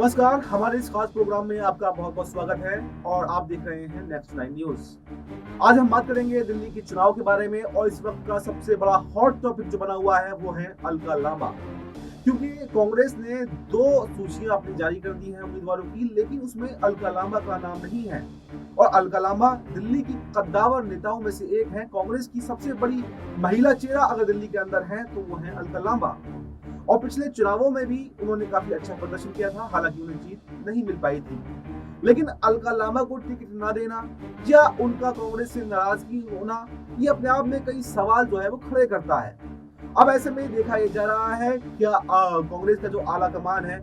नमस्कार, हमारे इस खास प्रोग्राम में आपका बहुत बहुत स्वागत है और आप देख रहे हैं नेक्स्ट 9 न्यूज। आज हम बात करेंगे दिल्ली के चुनाव के बारे में और इस वक्त का सबसे बड़ा हॉट टॉपिक जो बना हुआ है वो है अलका लांबा। क्योंकि कांग्रेस ने 2 सूचियां अपनी जारी कर दी हैं उम्मीदवारों की, लेकिन उसमें अलका लांबा का नाम नहीं है। और अलका लांबा दिल्ली की कद्दावर नेताओं में से एक है। कांग्रेस की सबसे बड़ी महिला चेहरा अगर दिल्ली के अंदर है तो वो है अलका लांबा। और पिछले चुनावों में भी उन्होंने काफी अच्छा प्रदर्शन किया था, हालांकि उन्हें जीत नहीं मिल पाई थी। लेकिन अलका लांबा को टिकट न देना या उनका कांग्रेस से नाराजगी होना, ये अपने आप में कई सवाल जो है वो खड़े करता है। अब ऐसे में देखा ये जा रहा है क्या कांग्रेस का जो आला कमान है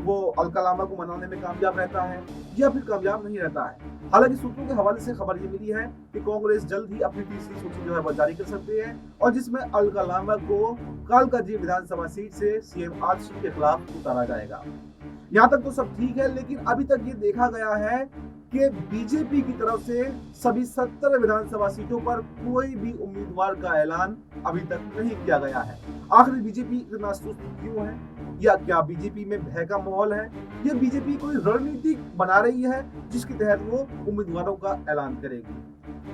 वो अलका लांबा को मनाने में कामयाब रहता है या फिर कामयाब नहीं रहता है। हालांकि सूत्रों के हवाले से खबर ये मिली है कि कांग्रेस जल्द ही अपनी तीसरी सूची जो है वो जारी कर सकती है और जिसमें अलका लांबा को कालकाजी विधानसभा सीट से सीएम आतिशी के खिलाफ उतारा जाएगा। यहाँ तक तो सब ठीक है, लेकिन अभी तक ये देखा गया है कि बीजेपी की तरफ से सभी 70 विधानसभा सीटों पर कोई भी उम्मीदवार का ऐलान अभी तक नहीं किया गया है। आखिर बीजेपी इतना सुस्त क्यों है? या क्या बीजेपी में भय का माहौल है या बीजेपी कोई रणनीति बना रही है जिसके तहत वो उम्मीदवारों का ऐलान करेगी?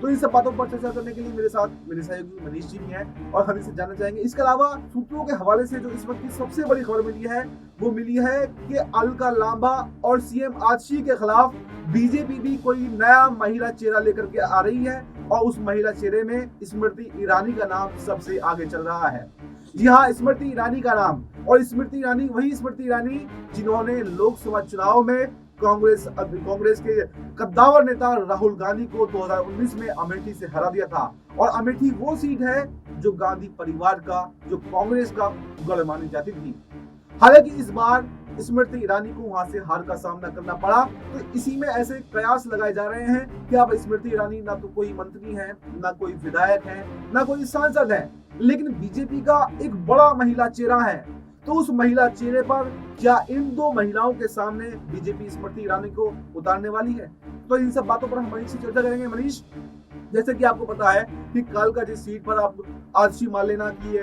तो इन सब बातों पर चर्चा करने के लिए मेरे साथ मेरे सहयोगी मनीष जी भी हैं और हम इसे जानना चाहेंगे। इसके अलावा सूत्रों के हवाले से जो इस वक्त की सबसे बड़ी खबर मिली है वो मिली है कि अलका लांबा और सीएम आतिशी के खिलाफ बीजेपी भी कोई नया महिला चेहरा लेकर के आ रही है और उस महिला चेहरे में स्मृति ईरानी का नाम सबसे आगे चल रहा है। जी हाँ, स्मृति ईरानी का नाम। और स्मृति ईरानी वही स्मृति ईरानी जिन्होंने लोकसभा चुनाव में कांग्रेस के कद्दावर नेता राहुल गांधी को 2019 में अमेठी से हरा दिया था। और अमेठी वो सीट है जो गांधी परिवार का, जो कांग्रेस का गढ़ मानी जाती थी। हालांकि इस बार स्मृति ईरानी को वहां से हार का सामना करना पड़ा। तो इसी में ऐसे कयास लगाए जा रहे हैं कि अब स्मृति ईरानी ना तो कोई मंत्री है, ना कोई विधायक है, ना कोई सांसद है, लेकिन बीजेपी का एक बड़ा महिला चेहरा है। तो उस महिला चेहरे पर क्या इन 2 महिलाओं के सामने बीजेपी स्मृति ईरानी को उतारने वाली है? तो इन सब बातों पर हम मनीष से चर्चा करेंगे। मनीष, जैसे कि आपको पता है कि कल का जिस सीट पर आप आतिशी मालेना की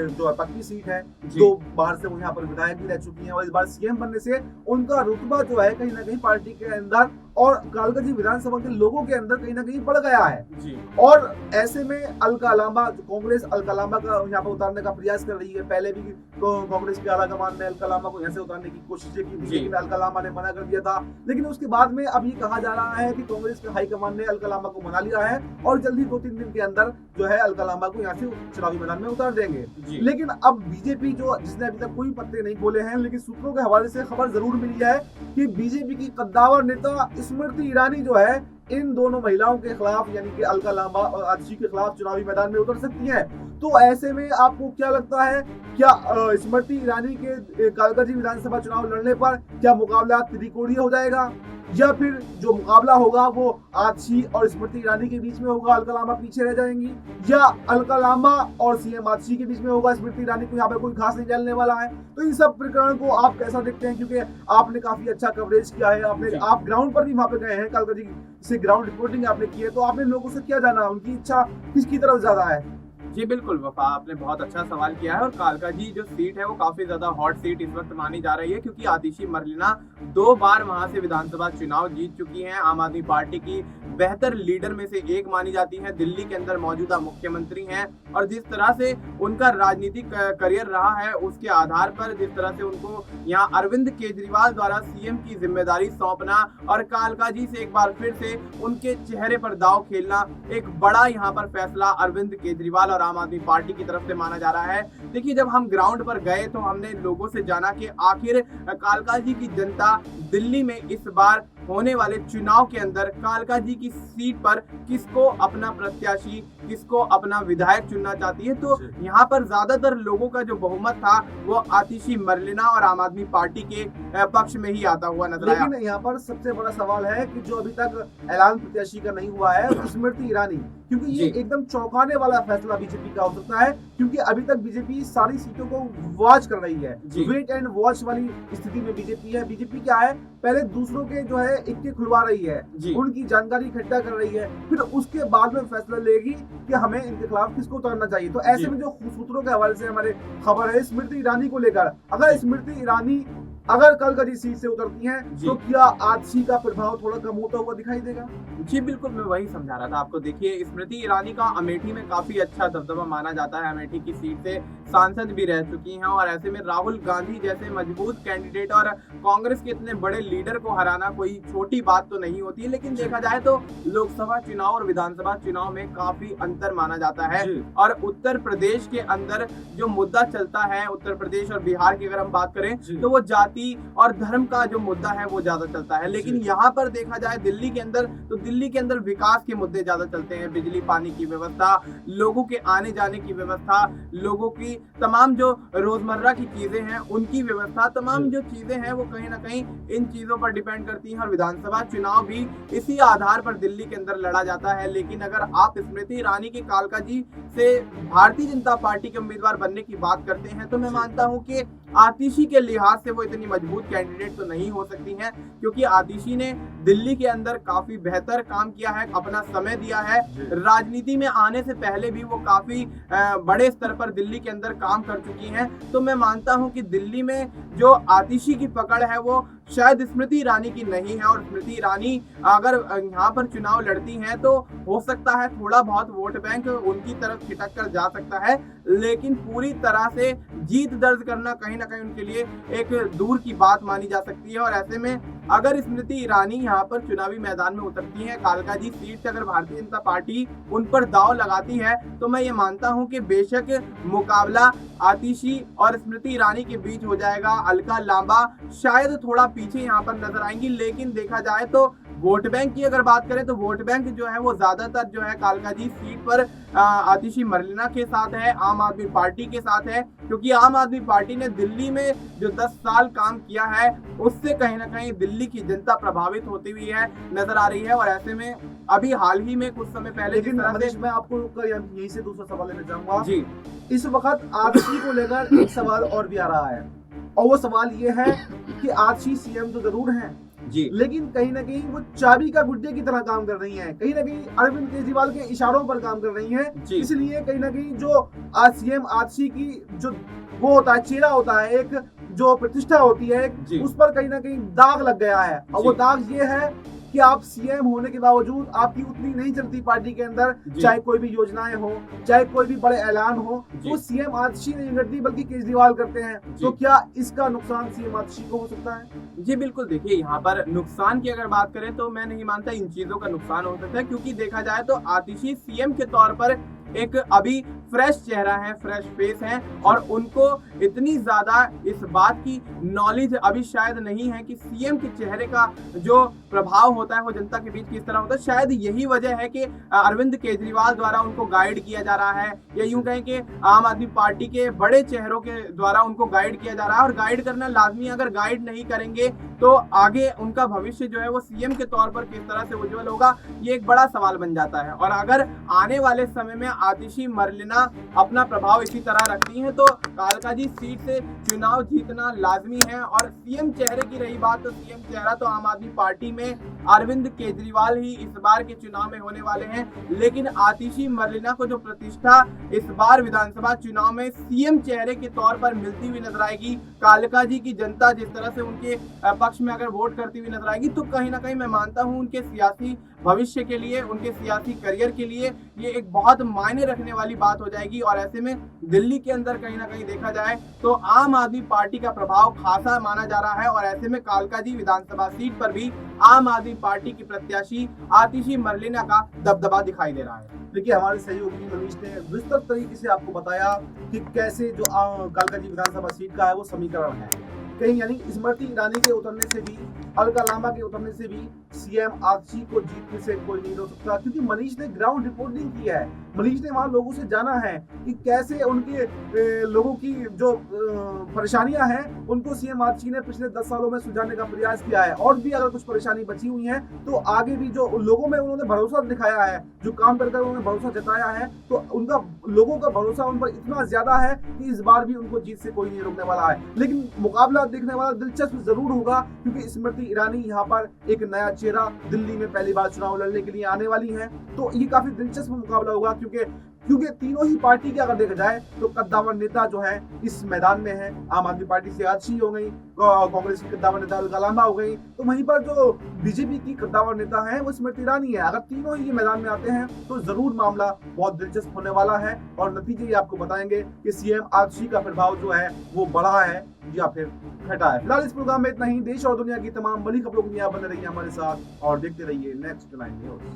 जो पक्की सीट है, 2 बार से वो यहाँ पर विधायक भी रह चुकी हैं और इस बार सीएम बनने से उनका रुतबा जो है कहीं ना कहीं पार्टी के अंदर और कालकाजी विधानसभा के लोगों के अंदर कहीं ना कहीं बढ़ गया है जी। और ऐसे में अलका लांबा, कांग्रेस अलका लांबा का यहाँ पर उतारने का प्रयास कर रही है। पहले भी कांग्रेस के आला कमान ने अलका लांबा को यहाँ से उतारने की कोशिश की, लेकिन अलका लांबा ने मना कर दिया था। लेकिन उसके बाद में अब ये कहा जा रहा है कि कांग्रेस के हाईकमान ने अलका लांबा को मना लिया है और जल्द ही 2-3 दिन के अंदर जो है अलका लांबा को यहाँ से चुनावी मैदान में उतार देंगे। लेकिन अब बीजेपी जो जिसने अभी तक कोई पत्ते नहीं बोले हैं, लेकिन सूत्रों के हवाले से खबर जरूर मिली है कि बीजेपी की कद्दावर नेता स्मृति ईरानी जो है इन दोनों महिलाओं के खिलाफ यानी कि अलका लांबा और आतिशी के खिलाफ चुनावी मैदान में उतर सकती हैं। तो ऐसे में आपको क्या लगता है, क्या स्मृति ईरानी के कालकाजी विधानसभा चुनाव लड़ने पर क्या मुकाबला त्रिकोणीय हो जाएगा या फिर जो मुकाबला होगा वो आतिशी और स्मृति ईरानी के बीच में होगा, अलका लांबा पीछे रह जाएंगी, या अलका लांबा और सीएम आतिशी के बीच में होगा, स्मृति ईरानी को यहाँ पर कोई खास नहीं चलने वाला है? तो इन सब प्रकरण को आप कैसा देखते हैं? क्योंकि आपने काफी अच्छा कवरेज किया है, आप ग्राउंड पर भी वहां पे गए हैं, कालकाजी से ग्राउंड रिपोर्टिंग आपने की है, तो आपने लोगों से क्या जाना, उनकी इच्छा किसकी तरफ ज्यादा है? जी बिल्कुल वफा, आपने बहुत अच्छा सवाल किया है। और कालकाजी जो सीट है वो काफी ज्यादा हॉट सीट इस वक्त मानी जा रही है, क्योंकि आतिशी मरलेना 2 बार वहां से विधानसभा चुनाव जीत चुकी हैं। आम आदमी पार्टी की बेहतर लीडर में से एक मानी जाती है, दिल्ली के अंदर मौजूदा मुख्यमंत्री हैं और जिस तरह से उनका राजनीतिक करियर रहा है उसके आधार पर जिस तरह से उनको यहाँ अरविंद केजरीवाल द्वारा सीएम की जिम्मेदारी सौंपना और कालकाजी से एक बार फिर से उनके चेहरे पर दांव खेलना एक बड़ा यहाँ पर फैसला अरविंद केजरीवाल और आम आदमी पार्टी की तरफ से माना जा रहा है। देखिए, जब हम ग्राउंड पर गए तो हमने लोगों से जाना कि आखिर कालकाजी की जनता दिल्ली में इस बार होने वाले चुनाव के अंदर कालकाजी की सीट पर किसको अपना प्रत्याशी, किसको अपना विधायक चुनना चाहती है। तो यहाँ पर ज्यादातर लोगों का जो बहुमत था वो आतिशी मरलेना और आम आदमी पार्टी के पक्ष में ही आता हुआ नजर आया। लेकिन यहाँ पर सबसे बड़ा सवाल है कि जो अभी तक ऐलान प्रत्याशी का नहीं हुआ है, स्मृति ईरानी, क्योंकि ये एकदम चौंकाने वाला फैसला बीजेपी का हो सकता है, क्योंकि अभी तक बीजेपी सारी सीटों को वॉच कर रही है, वेट एंड वॉच वाली स्थिति में बीजेपी है। बीजेपी क्या है, पहले दूसरों के जो है इक्के खुलवा रही है, उनकी जानकारी इकट्ठा कर रही है, फिर उसके बाद में फैसला लेगी कि हमें इनके खिलाफ किसको उतारना चाहिए। तो ऐसे में जो सूत्रों के हवाले से हमारे खबर है स्मृति ईरानी को लेकर, अगर स्मृति ईरानी अगर कलकजी सीट से उतरती हैं जी। तो क्या आतिशी का प्रभाव थोड़ा कम होता हुआ दिखाई देगा? जी बिल्कुल, मैं वही समझा रहा था आपको। देखिए, स्मृति ईरानी का अमेठी में काफ़ी अच्छा दबदबा माना जाता है। अमेठी की सीट से सांसद भी रह चुकी हैं और ऐसे में राहुल गांधी जैसे मजबूत कैंडिडेट और कांग्रेस के इतने बड़े लीडर को हराना कोई छोटी बात तो नहीं होती है। लेकिन देखा जाए तो लोकसभा चुनाव और विधानसभा चुनाव में काफ़ी अंतर माना जाता है। और उत्तर प्रदेश के अंदर जो मुद्दा चलता है, उत्तर प्रदेश और बिहार की अगर हम बात करें तो वो जाति और धर्म का जो मुद्दा है वो ज्यादा चलता है। लेकिन यहाँ पर देखा जाए दिल्ली के अंदर, तो दिल्ली के अंदर विकास के मुद्दे ज्यादा चलते हैं। बिजली पानी की व्यवस्था, लोगों के आने जाने की व्यवस्था, लोगों की तमाम जो रोजमर्रा की चीजें हैं उनकी व्यवस्था, तमाम जो चीजें हैं वो कहीं ना कहीं इन चीजों पर डिपेंड करती हैं। और विधानसभा चुनाव भी इसी आधार पर दिल्ली के अंदर लड़ा जाता है। लेकिन अगर आप स्मृति ईरानी के कालकाजी से भारतीय जनता पार्टी के उम्मीदवार बनने की बात करते हैं तो मैं मानता हूं कि आतिशी के लिहाज से वो इतनी मजबूत कैंडिडेट तो नहीं हो सकती हैं, क्योंकि आतिशी ने दिल्ली के अंदर काफी बेहतर काम किया है, अपना समय दिया है। राजनीति में आने से पहले भी वो काफी बड़े स्तर पर दिल्ली के अंदर काम कर चुकी हैं। तो मैं मानता हूं कि दिल्ली में जो आतिशी की पकड़ है वो शायद स्मृति ईरानी की नहीं है। और स्मृति ईरानी अगर यहाँ पर चुनाव लड़ती हैं तो हो सकता है थोड़ा बहुत वोट बैंक उनकी तरफ खिटक कर जा सकता है, लेकिन पूरी तरह से जीत दर्ज करना कहीं ना कहीं उनके लिए एक दूर की बात मानी जा सकती है। और ऐसे में अगर स्मृति ईरानी यहाँ पर चुनावी मैदान में उतरती है, कालकाजी सीट से अगर भारतीय जनता पार्टी उन पर दाव लगाती है, तो मैं ये मानता हूँ कि बेशक मुकाबला आतिशी और स्मृति ईरानी के बीच हो जाएगा। अलका लांबा शायद थोड़ा पीछे यहाँ पर नजर आएंगी, लेकिन देखा जाए तो वोट बैंक की अगर बात करें तो वोट बैंक जो है वो ज्यादातर जो है कालकाजी सीट पर आतिशी मरलेना के साथ है, आम आदमी पार्टी के साथ है। क्योंकि आम आदमी पार्टी ने दिल्ली में जो 10 साल काम किया है उससे कहीं ना कहीं दिल्ली की जनता प्रभावित होती हुई है नजर आ रही है। और ऐसे में अभी हाल ही में कुछ समय पहले, लेकिन मनीष मैं आपको यहीं से दूसरा सवाल लेना चाहूंगा जी। इस वक्त आतिशी को लेकर एक सवाल और भी आ रहा है, और वो सवाल ये है कि आतिशी सीएम तो जरूर हैं जी, लेकिन कहीं ना कहीं वो चाबी का गुड्डे की तरह काम कर रही हैं, कहीं ना कहीं अरविंद केजरीवाल के इशारों पर काम कर रही हैं। इसलिए कहीं ना कहीं जो सीएम आतिशी की जो वो होता है, चेहरा होता है, एक जो प्रतिष्ठा होती है, उस पर कहीं ना कहीं दाग लग गया है। और वो दाग ये है कि आप सीएम होने के बावजूद आपकी उतनी नहीं चलती पार्टी के अंदर, चाहे कोई भी योजनाएं हो, चाहे कोई भी बड़े ऐलान हो, तो सीएम आतिशी नहीं करती बल्कि केजरीवाल करते हैं। तो क्या इसका नुकसान सीएम आतिशी को हो सकता है? जी बिल्कुल। देखिए, यहाँ पर नुकसान की अगर बात करें तो मैं नहीं मानता इन चीजों का नुकसान हो सकता है, क्योंकि देखा जाए तो आतिशी सीएम के तौर पर एक अभी फ्रेश चेहरा है, फ्रेश फेस है, और उनको इतनी ज्यादा इस बात की नॉलेज अभी शायद नहीं है कि सीएम के चेहरे का जो प्रभाव होता है वो जनता के बीच किस तरह होता है। शायद यही वजह है कि अरविंद केजरीवाल द्वारा उनको गाइड किया जा रहा है, या यूं कहें कि आम आदमी पार्टी के बड़े चेहरों के द्वारा उनको गाइड किया जा रहा है। और गाइड करना लाजमी, अगर गाइड नहीं करेंगे तो आगे उनका भविष्य जो है वो सीएम के तौर पर किस तरह से उज्जवल होगा, ये एक बड़ा सवाल बन जाता है। और अगर आने वाले समय में आतिशी मरलेना अपना प्रभाव इसी तरह रखती हैं तो कालकाजी सीट से चुनाव जीतना लाजमी है। और सीएम चेहरे की रही बात, तो सीएम चेहरा तो आम आदमी पार्टी में अरविंद केजरीवाल ही इस बार के चुनाव में होने वाले हैं। लेकिन आतिशी मरलेना को जो प्रतिष्ठा इस बार विधानसभा चुनाव में सीएम चेहरे के तौर पर मिलती हुई नजर आएगी, कालकाजी की जनता जिस तरह से उनके पक्ष में अगर वोट करती हुई नजर आएगी, तो कहीं ना कहीं मैं मानता हूं उनके सियासी भविष्य के लिए, उनके सियासी करियर के लिए ये एक बहुत मायने रखने वाली बात हो जाएगी। और ऐसे में दिल्ली के अंदर कहीं ना कहीं देखा जाए तो आम आदमी पार्टी का प्रभाव खासा माना जा रहा है। और ऐसे में कालकाजी विधानसभा सीट पर भी आम आदमी पार्टी की प्रत्याशी आतिशी मरलेना का दबदबा दिखाई दे रहा है। देखिए, हमारे सहयोगी मनीष ने विस्तृत तरीके से आपको बताया कि कैसे जो कालकाजी विधानसभा सीट का है वो समीकरण है। कहीं यानी स्मृति ईरानी के उतरने से भी, अलका लांबा के उतरने से भी सीएम आतिशी को जीतने से कोई नहीं रोक सकता, क्योंकि मनीष ने ग्राउंड रिपोर्टिंग की है। मनीष ने वहां लोगों से जाना है कि कैसे उनके लोगों की जो परेशानियां हैं उनको सीएम आतिशी ने पिछले 10 सालों में सुलझाने का प्रयास किया है। और भी अगर कुछ परेशानी बची हुई है तो आगे भी जो लोगों में उन्होंने भरोसा दिखाया है, जो काम करके उन्होंने भरोसा जताया है, तो उनका लोगों का भरोसा उन पर इतना ज्यादा है कि इस बार भी उनको जीत से कोई नहीं रोकने वाला है। लेकिन मुकाबला देखने वाला दिलचस्प जरूर होगा, क्योंकि स्मृति ईरानी यहाँ पर एक नया चेहरा दिल्ली में पहली बार चुनाव लड़ने के लिए आने वाली हैं। तो ये काफी दिलचस्प मुकाबला होगा, क्योंकि क्योंकि तीनों ही पार्टी के अगर देखा जाए तो कद्दावर नेता जो है इस मैदान में है। आम आदमी पार्टी से आतिशी हो गई, कांग्रेस की कद्दावर नेता अलका लांबा हो गई, तो वहीं पर जो बीजेपी की कद्दावर नेता है वो स्मृति ईरानी है। अगर तीनों ही ये मैदान में आते हैं तो जरूर मामला बहुत दिलचस्प होने वाला है और नतीजे ही आपको बताएंगे कि सीएम आतिशी का प्रभाव जो है वो बढ़ा है या फिर घटा है। फिलहाल इस प्रोग्राम में इतना ही। देश और दुनिया की तमाम बड़ी खबरों के लिए आप बने रहिए हमारे साथ और देखते रहिए नेक्स्ट 9 न्यूज।